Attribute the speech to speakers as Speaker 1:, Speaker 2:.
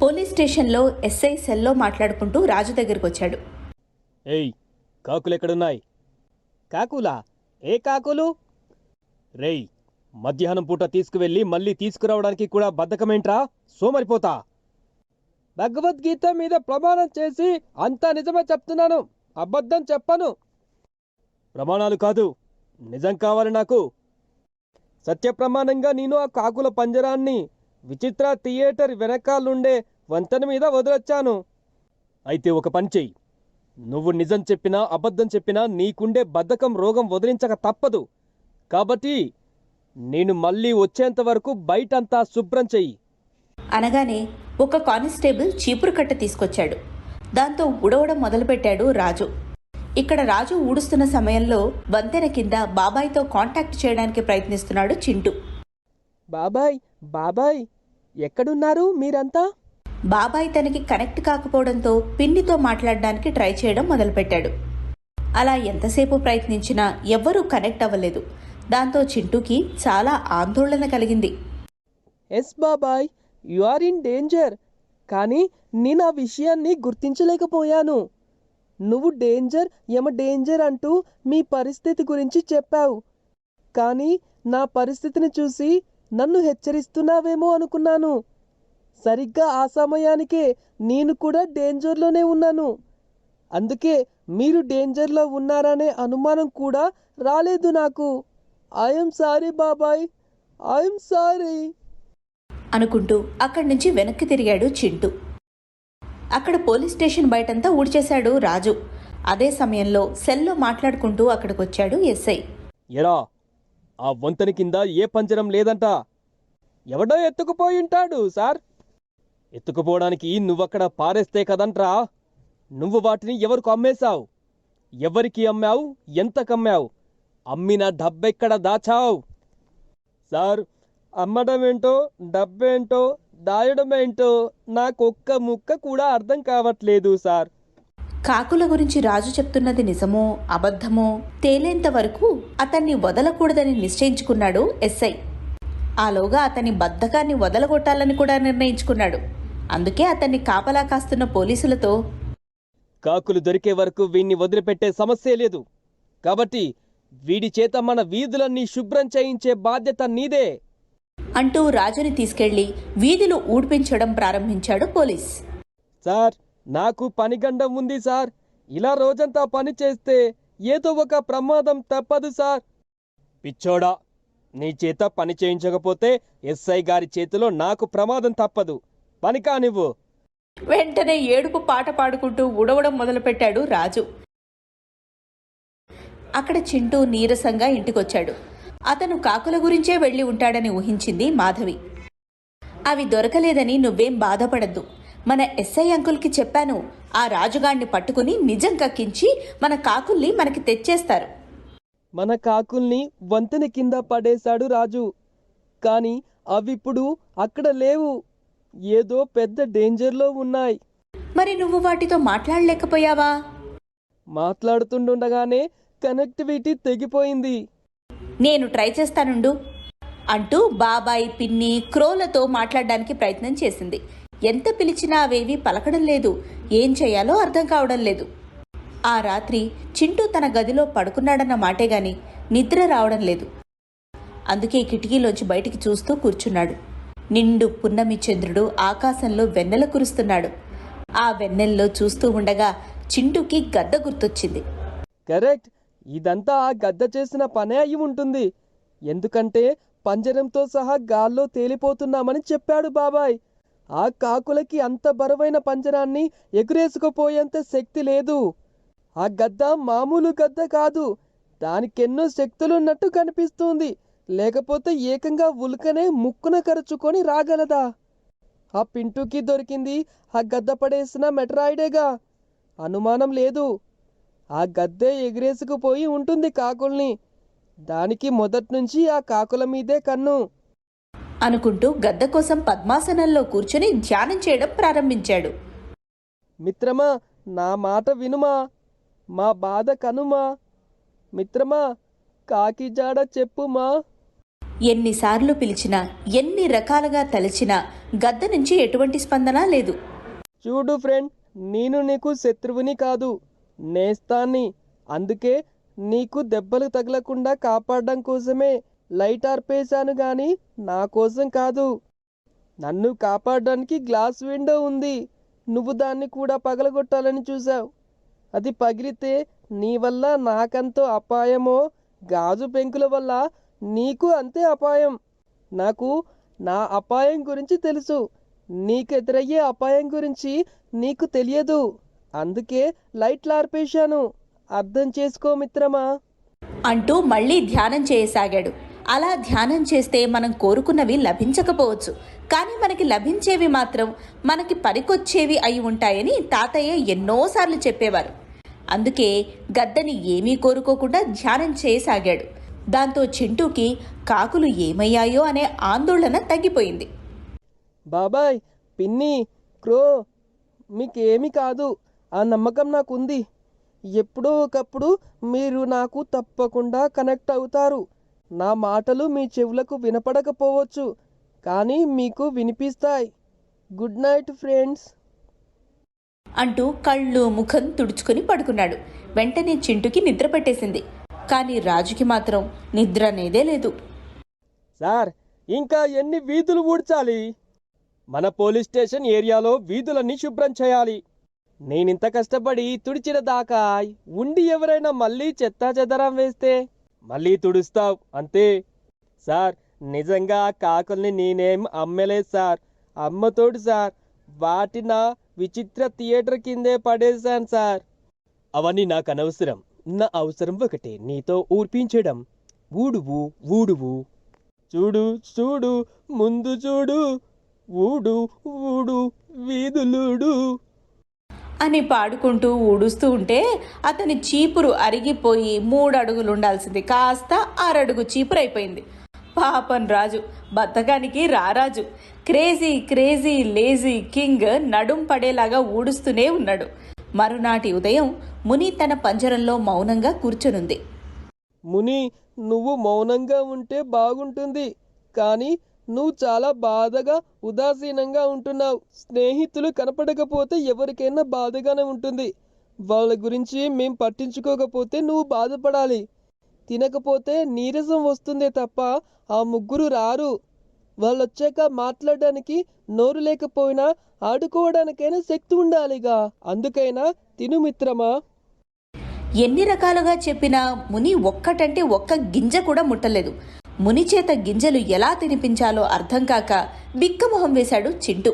Speaker 1: Police స్టేషన్లో SI సెల్లో మాట్లాడుకుంటూ రాజు దగ్గరికి వచ్చాడు.
Speaker 2: ఏయ్, కాకులు ఎక్కడున్నాయి? కాకులా? ఏ కాకులు? రేయ్, మధ్యాహ్నం పూట తీసుకువెళ్ళి మళ్ళీ తీసుకురావడానికి కూడా బద్ధకమేంట్రా? సోమరిపోతా. భగవద్గీత మీద ప్రమాణం చేసి అంతా నిజమే చెప్తున్నాను, అబద్ధం చెప్పను. ప్రమాణాలు కాదు, నిజం కావాలి నాకు. సత్యప్రమాణంగా నేను ఆ కాకుల పంజరాన్ని విచిత్ర థియేటర్ వెనకాలుండే వంతెన మీద వదిలొచ్చాను. అయితే ఒక పని చెయ్యి, నువ్వు నిజం చెప్పినా అబద్ధం చెప్పినా నీకుండే బద్ధకం రోగం వదిలించక తప్పదు. కాబట్టి నేను మళ్ళీ వచ్చేంత వరకు బయటంతా శుభ్రం చెయ్యి
Speaker 1: అనగానే ఒక కానిస్టేబుల్ చీపురు కట్ట తీసుకొచ్చాడు. దాంతో ఊడవడం మొదలుపెట్టాడు రాజు. ఇక్కడ రాజు ఊడుస్తున్న సమయంలో వంతెన కింద బాబాయ్తో కాంటాక్ట్ చేయడానికి ప్రయత్నిస్తున్నాడు చింటూ.
Speaker 2: బాబాయ్, బాబాయ్, ఎక్కడున్నారు మీరంతా?
Speaker 1: బాబాయ్ తనకి కనెక్ట్ కాకపోవడంతో పిన్నితో మాట్లాడడానికి ట్రై చేయడం మొదలుపెట్టాడు. అలా ఎంతసేపు ప్రయత్నించినా ఎవ్వరూ కనెక్ట్ అవ్వలేదు. దాంతో చింటూకి చాలా ఆందోళన కలిగింది.
Speaker 2: ఎస్ బాబాయ్, యు ఆర్ ఇన్ డేంజర్. కానీ నేను ఆ విషయాన్ని గుర్తించలేకపోయాను. నువ్వు డేంజర్ డేంజర్ అంటూ మీ పరిస్థితి గురించి చెప్పావు. కానీ నా పరిస్థితిని చూసి నన్ను హెచ్చరిస్తున్నావేమో అనుకున్నాను. సరిగ్గా ఆ సమయానికే నేను కూడా డేంజర్లోనే ఉన్నాను. అందుకే మీరు డేంజర్లో ఉన్నారనే అనుమానం కూడా రాలేదు నాకు. ఐఎమ్ సారీ బాబాయ్, ఐఎమ్ సారీ
Speaker 1: అనుకుంటూ అక్కడి నుంచి వెనక్కి తిరిగాడు చింటూ. అక్కడ పోలీస్ స్టేషన్ బయటంతా ఊడ్చేశాడు రాజు. అదే సమయంలో సెల్లో మాట్లాడుకుంటూ అక్కడికొచ్చాడు ఎస్ఐ.
Speaker 2: ఎరా, ఆ వంతెన కింద ఏ పంజరం లేదంట. ఎవడో ఎత్తుకుపోయి ఉంటాడు సార్. ఎత్తుకుపోవడానికి నువ్వక్కడ పారేస్తే కదంట్రా. నువ్వు వాటిని ఎవరికి అమ్మేశావు? ఎవరికి అమ్మావు? ఎంతకమ్మావు? అమ్మిన డబ్బెక్కడ దాచావు? సార్, అమ్మడమేంటో డబ్బేంటో దాయడమేంటో నాకొక్క ముక్క కూడా అర్థం కావట్లేదు సార్.
Speaker 1: కాకుల గురించి రాజు చెప్తున్నది నిజమో అబద్ధమో తేలేంత వరకు అతన్ని వదలకూడదని నిశ్చయించుకున్నాడు ఎస్ఐ. ఆలోగా అతని బద్ధకాన్ని వదలగొట్టాలని కూడా నిర్ణయించుకున్నాడు. అందుకే అతన్ని కాపలా కాస్తున్న పోలీసులతో,
Speaker 2: కాకులు దొరికే వరకు వీణ్ణి వదిలిపెట్టే సమస్యే లేదు. కాబట్టి వీడి చేత మన వీధులన్నీ శుభ్రం చేయించే బాధ్యత నీదే
Speaker 1: అంటూ రాజుని తీసుకెళ్లి వీధులు ఊడ్పించడం ప్రారంభించాడు పోలీస్.
Speaker 2: సార్, నాకు పనిగండం ఉంది సార్. ఇలా రోజంతా పని చేస్తే ఏదో ఒక ప్రమాదం తప్పదు సార్. పిచ్చోడా, నీ చేత పని చేయించకపోతే ఎస్ఐ గారి చేతిలో నాకు ప్రమాదం తప్పదు. పని కానివ్వు.
Speaker 1: వెంటనే ఏడుపు పాట పాడుకుంటూ ఊడవడం మొదలుపెట్టాడు రాజు. అక్కడ చింటూ నీరసంగా ఇంటికొచ్చాడు. అతను కాకుల గురించే వెళ్లి ఉంటాడని ఊహించింది మాధవి. అవి దొరకలేదని నువ్వేం బాధపడద్దు. మన ఎస్ఐ అంకుల్కి చెప్పాను. ఆ రాజుగాడిని పట్టుకుని నిజం కక్కించి మన కాకుల్ని మనకి తెచ్చేస్తారు.
Speaker 2: మన కాకుల్ని వంతెన కింద పడేశాడు రాజు. కానీ అవిప్పుడు అక్కడ లేవు. ఏదో పెద్ద డేంజర్లో ఉన్నాయి.
Speaker 1: మరి నువ్వు వాటితో మాట్లాడలేకపోయావా?
Speaker 2: మాట్లాడుతుండగానే కనెక్టివిటీ తెగిపోయింది.
Speaker 1: నేను ట్రై చేస్తానుండు అంటూ బాబాయ్, పిన్ని, క్రోలతో మాట్లాడడానికి ప్రయత్నం చేసింది. ఎంత పిలిచినా అవేవి పలకడం లేదు. ఏం చేయాలో అర్థం కావడం లేదు. ఆ రాత్రి చింటూ తన గదిలో పడుకున్నాడన్న మాటే గాని నిద్ర రావడం లేదు. అందుకే కిటికీలోంచి బయటికి చూస్తూ కూర్చున్నాడు. నిండు పున్నమి చంద్రుడు ఆకాశంలో వెన్నెల కురుస్తున్నాడు. ఆ వెన్నెల్లో చూస్తూ ఉండగా చింటూకి గద్ద గుర్తొచ్చింది.
Speaker 2: కరెక్ట్, ఇదంతా ఆ గద్ద చేసిన పనే అయి ఉంటుంది. ఎందుకంటే పంజరంతో సహా గాల్లో తేలిపోతున్నామని చెప్పాడు బాబాయ్. ఆ కాకులకి అంత బరువైన పంజరాన్ని ఎగురేసుకుపోయేంత శక్తి లేదు. ఆ గద్ద మామూలు గద్ద కాదు. దానికెన్నో శక్తులున్నట్టు కనిపిస్తుంది. లేకపోతే ఏకంగా ఉల్కనే ముక్కున కరుచుకొని రాగలదా? ఆ పింటూకి దొరికింది ఆ గద్ద పడేసిన మెటరాయిడేగా. అనుమానం లేదు. ఆ గద్దే ఎగిరేసుకుపోయి ఉంటుంది కాకుల్ని. దానికి మొదట్నుంచి ఆ కాకుల మీదే కన్ను
Speaker 1: అనుకుంటూ గద్ద కోసం పద్మాసనంలో కూర్చుని ధ్యానం చేయడం ప్రారంభించాడు.
Speaker 2: మిత్రమా, నా మాట వినుమా, మా బాధ కనుమా. మిత్రమా, కాకి జాడ చెప్పుమా
Speaker 1: ఎన్నిసార్లు పిలిచినా, ఎన్ని రకాలుగా తలచినా గద్ద నుంచి ఎటువంటి స్పందన లేదు.
Speaker 2: చూడు ఫ్రెండ్, నేను నీకు శత్రువుని కాదు, నేస్తాన్ని. అందుకే నీకు దెబ్బలు తగలకుండా కాపాడడం కోసమే లైట్ ఆర్పేశాను గాని నా కోసం కాదు. నన్ను కాపాడడానికి గ్లాస్ విండో ఉంది, నువ్వు దాన్ని కూడా పగలగొట్టాలని చూసావు. అది పగిలితే నీ వల్ల నాకెంతో అపాయమో, గాజు పెంకుల వల్ల నీకు అంతే అపాయం. నాకు నా అపాయం గురించి తెలుసు, నీకు ఎదురయ్యే అపాయం గురించి నీకు తెలియదు. అందుకే లైట్లు ఆర్పేశాను. అర్థం చేసుకో మిత్రమా
Speaker 1: అంటూ మళ్ళీ ధ్యానం చేయసాగాడు. అలా ధ్యానం చేస్తే మనం కోరుకున్నవి లభించకపోవచ్చు, కానీ మనకి లభించేవి మాత్రం మనకి పనికొచ్చేవి అయి ఉంటాయని తాతయ్య ఎన్నోసార్లు చెప్పేవారు. అందుకే గద్దని ఏమీ కోరుకోకుండా ధ్యానం చేయసాగాడు. దాంతో చింటూకి కాకులు ఏమయ్యాయో అనే ఆందోళన తగ్గిపోయింది.
Speaker 2: బాబాయ్, పిన్ని, క్రో, మీకేమీ కాదు, ఆ నమ్మకం నాకుంది. ఎప్పుడో ఒకప్పుడు మీరు నాకు తప్పకుండా కనెక్ట్ అవుతారు. నా మాటలు మీ చెవులకు వినపడకపోవచ్చు, కానీ మీకు వినిపిస్తాయి. గుడ్ నైట్ ఫ్రెండ్స్
Speaker 1: అంటూ కళ్ళు ముఖం తుడుచుకుని పడుకున్నాడు. వెంటనే చింటూకి నిద్ర పట్టేసింది. కానీ రాజుకి మాత్రం నిద్ర అనేదే లేదు.
Speaker 2: సార్, ఇంకా ఎన్ని వీధులు ఊడ్చాలి? మన పోలీస్ స్టేషన్ ఏరియాలో వీధులన్నీ శుభ్రం చేయాలి. నేనింత కష్టపడి తుడిచిన దాకా ఉండి ఎవరైనా మళ్ళీ చెత్తా చెదరం వేస్తే మళ్ళీ తుడుస్తావు అంతే. సార్, నిజంగా ఆ కాకుల్ని నేనేం అమ్మలేదు సార్, అమ్మతోడు సార్. వాటిన విచిత్ర థియేటర్ కిందే పడేశాను సార్. అవన్నీ నాకు అనవసరం. నా అవసరం ఒకటే, నీతో ఊర్పించడం. ఊడువు ఊడువు, చూడు చూడు ముందు చూడు, ఊడు ఊడు వీధులుడు
Speaker 1: అని పాడుకుంటూ ఊడుస్తూ ఉంటే అతని చీపురు అరిగిపోయి 3 అడుగులు ఉండాల్సింది కాస్త 6 అడుగు చీపురు అయిపోయింది. పాపం రాజు బద్ధకానికి రారాజు. క్రేజీ క్రేజీ లేజీ కింగ్ నడుం పడేలాగా ఊడుస్తూనే ఉన్నాడు. మరునాటి ఉదయం ముని తన పంజరంలో మౌనంగా కూర్చొనుంది.
Speaker 2: ముని, నువ్వు మౌనంగా ఉంటే బాగుంటుంది, కానీ నువ్వు చాలా బాధగా ఉదాసీనంగా ఉంటున్నావు. స్నేహితులు కనపడకపోతే ఎవరికైనా బాధగానే ఉంటుంది. వాళ్ళ గురించి మేం పట్టించుకోకపోతే నువ్వు బాధపడాలి. తినకపోతే నీరసం వస్తుందే తప్ప ఆ ముగ్గురు రారు. వాళ్ళొచ్చాక మాట్లాడడానికి నోరు లేకపోయినా ఆడుకోవడానికైనా శక్తి ఉండాలిగా. అందుకైనా తిను మిత్రమా.
Speaker 1: ఎన్ని రకాలుగా చెప్పినా ముని ఒక్కటంటే ఒక్క గింజ కూడా ముట్టలేదు. ముని చేత గింజలు ఎలా తినిపించాలో అర్థం కాక బిక్కమొహం వేశాడు చింటూ.